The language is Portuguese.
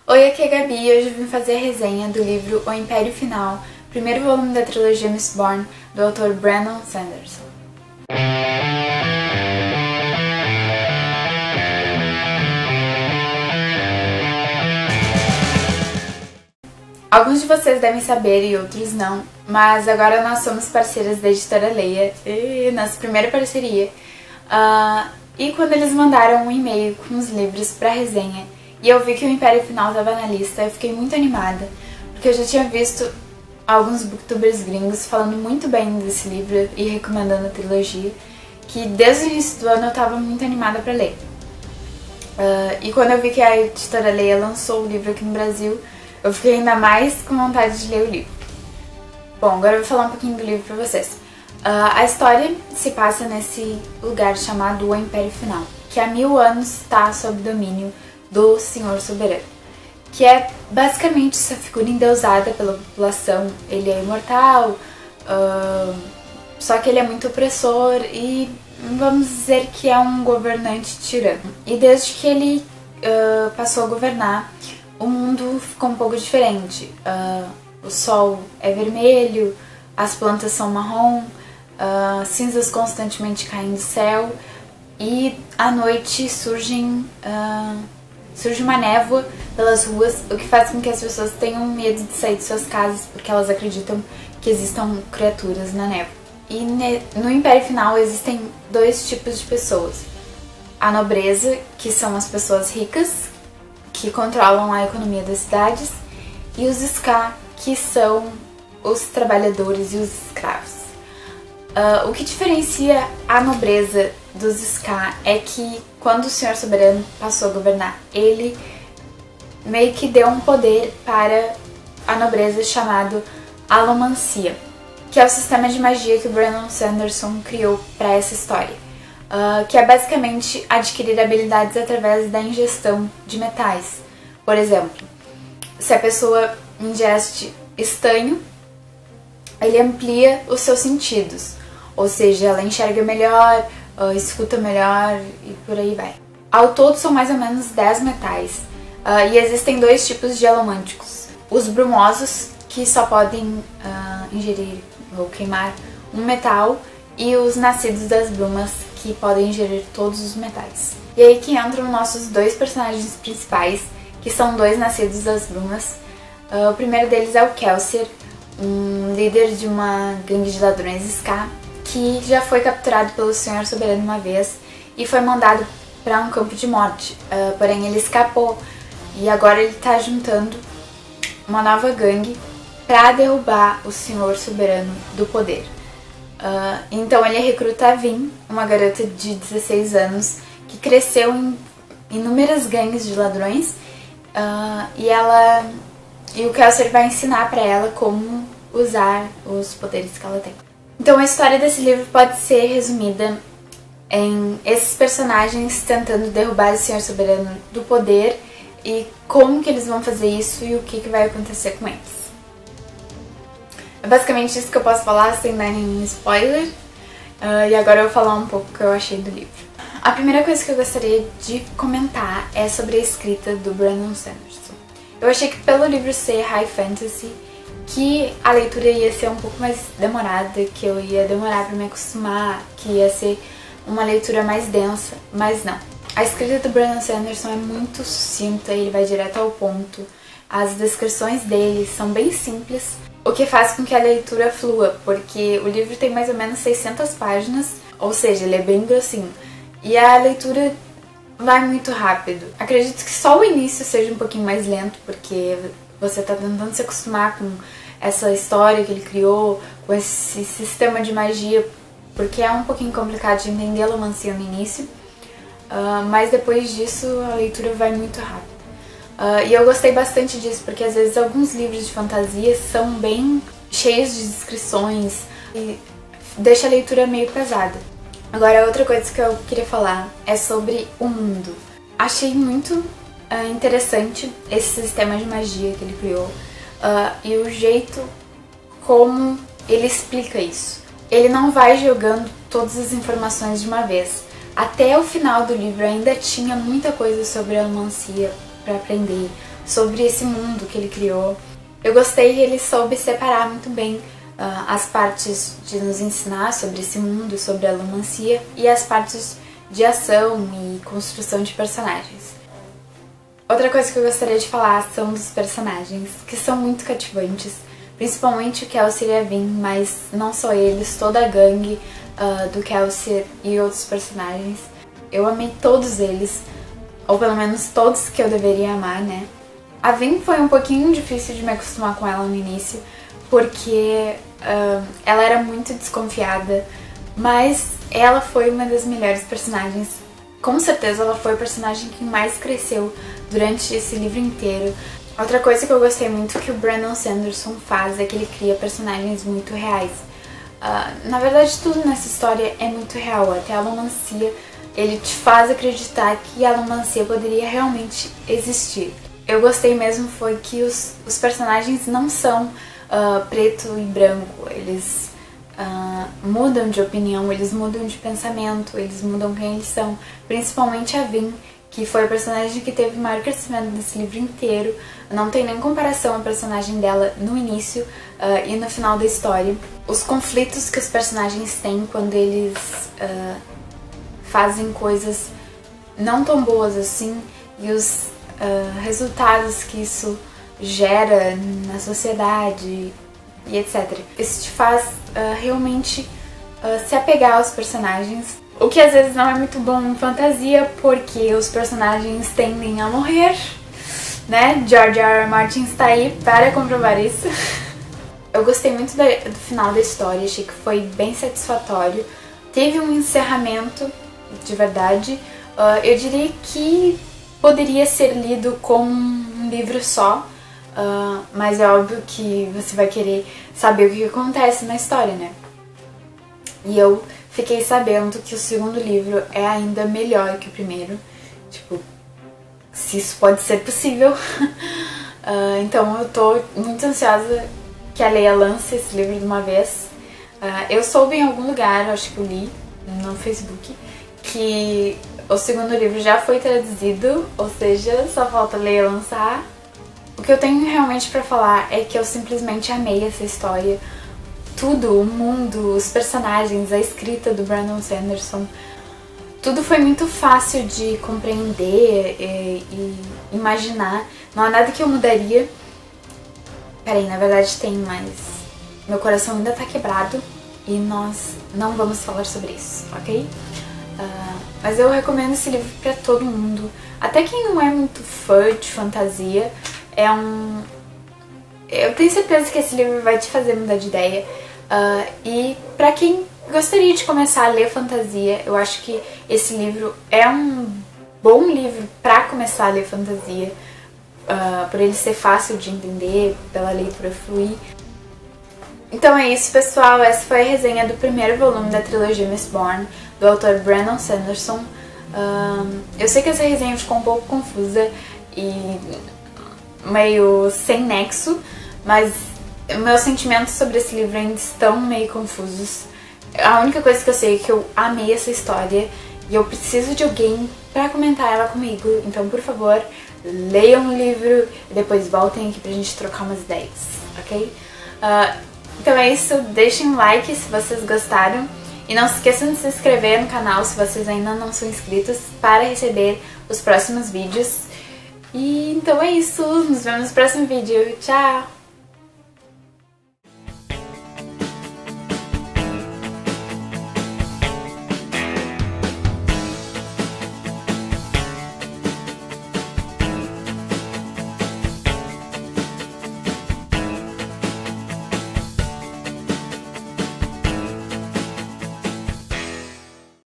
Oi, aqui é a Gabi e hoje eu vim fazer a resenha do livro O Império Final, primeiro volume da trilogia Mistborn, do autor Brandon Sanderson. Alguns de vocês devem saber e outros não, mas agora nós somos parceiras da editora Leia, nossa primeira parceria. E quando eles mandaram um e-mail com os livros para resenha e eu vi que o Império Final estava na lista, eu fiquei muito animada, porque eu já tinha visto alguns booktubers gringos falando muito bem desse livro e recomendando a trilogia, que desde o início do ano eu estava muito animada para ler. E quando eu vi que a editora Leia lançou o livro aqui no Brasil, eu fiquei ainda mais com vontade de ler o livro. Bom, agora eu vou falar um pouquinho do livro pra vocês. A história se passa nesse lugar chamado o Império Final, que há 1000 anos está sob domínio do Senhor Soberano, que é basicamente essa figura endeusada pela população. Ele é imortal, só que ele é muito opressor e vamos dizer que é um governante tirano. E desde que ele passou a governar, o mundo ficou um pouco diferente. O sol é vermelho, as plantas são marrom, cinzas constantemente caem do céu e à noite surge uma névoa pelas ruas, o que faz com que as pessoas tenham medo de sair de suas casas porque elas acreditam que existam criaturas na névoa. E no Império Final existem dois tipos de pessoas: a nobreza, que são as pessoas ricas que controlam a economia das cidades, e os Ska, que são os trabalhadores e os escravos. O que diferencia a nobreza dos Ska é que quando o Senhor Soberano passou a governar, ele meio que deu um poder para a nobreza chamado alomancia, que é o sistema de magia que o Brandon Sanderson criou para essa história, que é basicamente adquirir habilidades através da ingestão de metais. Por exemplo, se a pessoa ingeste estanho, ele amplia os seus sentidos, ou seja, ela enxerga melhor, escuta melhor e por aí vai. Ao todo são mais ou menos 10 metais, e existem dois tipos de alomânticos: os brumosos, que só podem ingerir ou queimar um metal, e os nascidos das brumas, que podem ingerir todos os metais. E aí que entram nossos dois personagens principais, que são dois nascidos das brumas. O primeiro deles é o Kelsier, um líder de uma gangue de ladrões Ska, que já foi capturado pelo Senhor Soberano uma vez e foi mandado para um campo de morte, porém ele escapou e agora ele está juntando uma nova gangue para derrubar o Senhor Soberano do poder. Então ele recruta a Vin, uma garota de 16 anos que cresceu em inúmeras gangues de ladrões, e o Kelsier vai ensinar para ela como usar os poderes que ela tem. Então a história desse livro pode ser resumida em esses personagens tentando derrubar o Senhor Soberano do poder e como que eles vão fazer isso e o que vai acontecer com eles. É basicamente isso que eu posso falar sem dar nenhum spoiler, e agora eu vou falar um pouco o que eu achei do livro. A primeira coisa que eu gostaria de comentar é sobre a escrita do Brandon Sanderson. Eu achei que pelo livro ser high fantasy, que a leitura ia ser um pouco mais demorada, que eu ia demorar para me acostumar, que ia ser uma leitura mais densa, mas não. A escrita do Brandon Sanderson é muito sucinta, ele vai direto ao ponto, as descrições dele são bem simples, o que faz com que a leitura flua, porque o livro tem mais ou menos 600 páginas, ou seja, ele é bem grossinho, e a leitura vai muito rápido. Acredito que só o início seja um pouquinho mais lento, porque você está tentando se acostumar com essa história que ele criou, com esse sistema de magia, porque é um pouquinho complicado de entender a alomancia no início, mas depois disso a leitura vai muito rápido. E eu gostei bastante disso, porque às vezes alguns livros de fantasia são bem cheios de descrições e deixa a leitura meio pesada. Agora, outra coisa que eu queria falar é sobre o mundo. Achei muito interessante esse sistema de magia que ele criou, e o jeito como ele explica isso. Ele não vai jogando todas as informações de uma vez. Até o final do livro ainda tinha muita coisa sobre a alomancia para aprender, sobre esse mundo que ele criou. Eu gostei que ele soube separar muito bem as partes de nos ensinar sobre esse mundo, sobre a alomancia, e as partes de ação e construção de personagens. Outra coisa que eu gostaria de falar são dos personagens, que são muito cativantes, principalmente o Kelsier e a Vin, mas não só eles, toda a gangue do Kelsier e outros personagens. Eu amei todos eles, ou pelo menos todos que eu deveria amar, né? A Vin foi um pouquinho difícil de me acostumar com ela no início, porque ela era muito desconfiada, mas ela foi uma das melhores personagens. Com certeza ela foi a personagem que mais cresceu durante esse livro inteiro. Outra coisa que eu gostei muito que o Brandon Sanderson faz é que ele cria personagens muito reais. Na verdade, tudo nessa história é muito real, até a alomancia. Ele te faz acreditar que a alomancia poderia realmente existir. Eu gostei mesmo foi que os personagens não são preto e branco, eles mudam de opinião, eles mudam de pensamento, eles mudam quem eles são. Principalmente a Vin, que foi a personagem que teve o maior crescimento desse livro inteiro. Não tem nem comparação a personagem dela no início e no final da história. Os conflitos que os personagens têm quando eles fazem coisas não tão boas assim, e os resultados que isso gera na sociedade e etc. Isso te faz realmente se apegar aos personagens, o que às vezes não é muito bom em fantasia, porque os personagens tendem a morrer, né? George R. R. Martin está aí para comprovar isso. Eu gostei muito do final da história, achei que foi bem satisfatório. Teve um encerramento de verdade. Eu diria que poderia ser lido como um livro só, mas é óbvio que você vai querer saber o que acontece na história, né? E eu fiquei sabendo que o segundo livro é ainda melhor que o primeiro, tipo, se isso pode ser possível. Então eu tô muito ansiosa que a Leia lance esse livro de uma vez. Eu soube em algum lugar, acho que eu li no Facebook, que o segundo livro já foi traduzido, ou seja, só falta a Leia lançar. O que eu tenho realmente pra falar é que eu simplesmente amei essa história. Tudo, o mundo, os personagens, a escrita do Brandon Sanderson, tudo foi muito fácil de compreender e imaginar. Não há nada que eu mudaria. Peraí, na verdade tem, mas meu coração ainda tá quebrado e nós não vamos falar sobre isso, ok? Mas eu recomendo esse livro pra todo mundo. Até quem não é muito fã de fantasia, eu tenho certeza que esse livro vai te fazer mudar de ideia. E pra quem gostaria de começar a ler fantasia, eu acho que esse livro é um bom livro pra começar a ler fantasia, por ele ser fácil de entender, pela leitura fluir. Então é isso, pessoal, essa foi a resenha do primeiro volume da trilogia Mistborn, do autor Brandon Sanderson. Eu sei que essa resenha ficou um pouco confusa e meio sem nexo, mas meus sentimentos sobre esse livro ainda estão meio confusos. A única coisa que eu sei é que eu amei essa história e eu preciso de alguém pra comentar ela comigo, então por favor, leiam o livro e depois voltem aqui pra gente trocar umas ideias, ok? Então é isso, deixem um like se vocês gostaram e não se esqueçam de se inscrever no canal se vocês ainda não são inscritos para receber os próximos vídeos. E então é isso, nos vemos no próximo vídeo, tchau!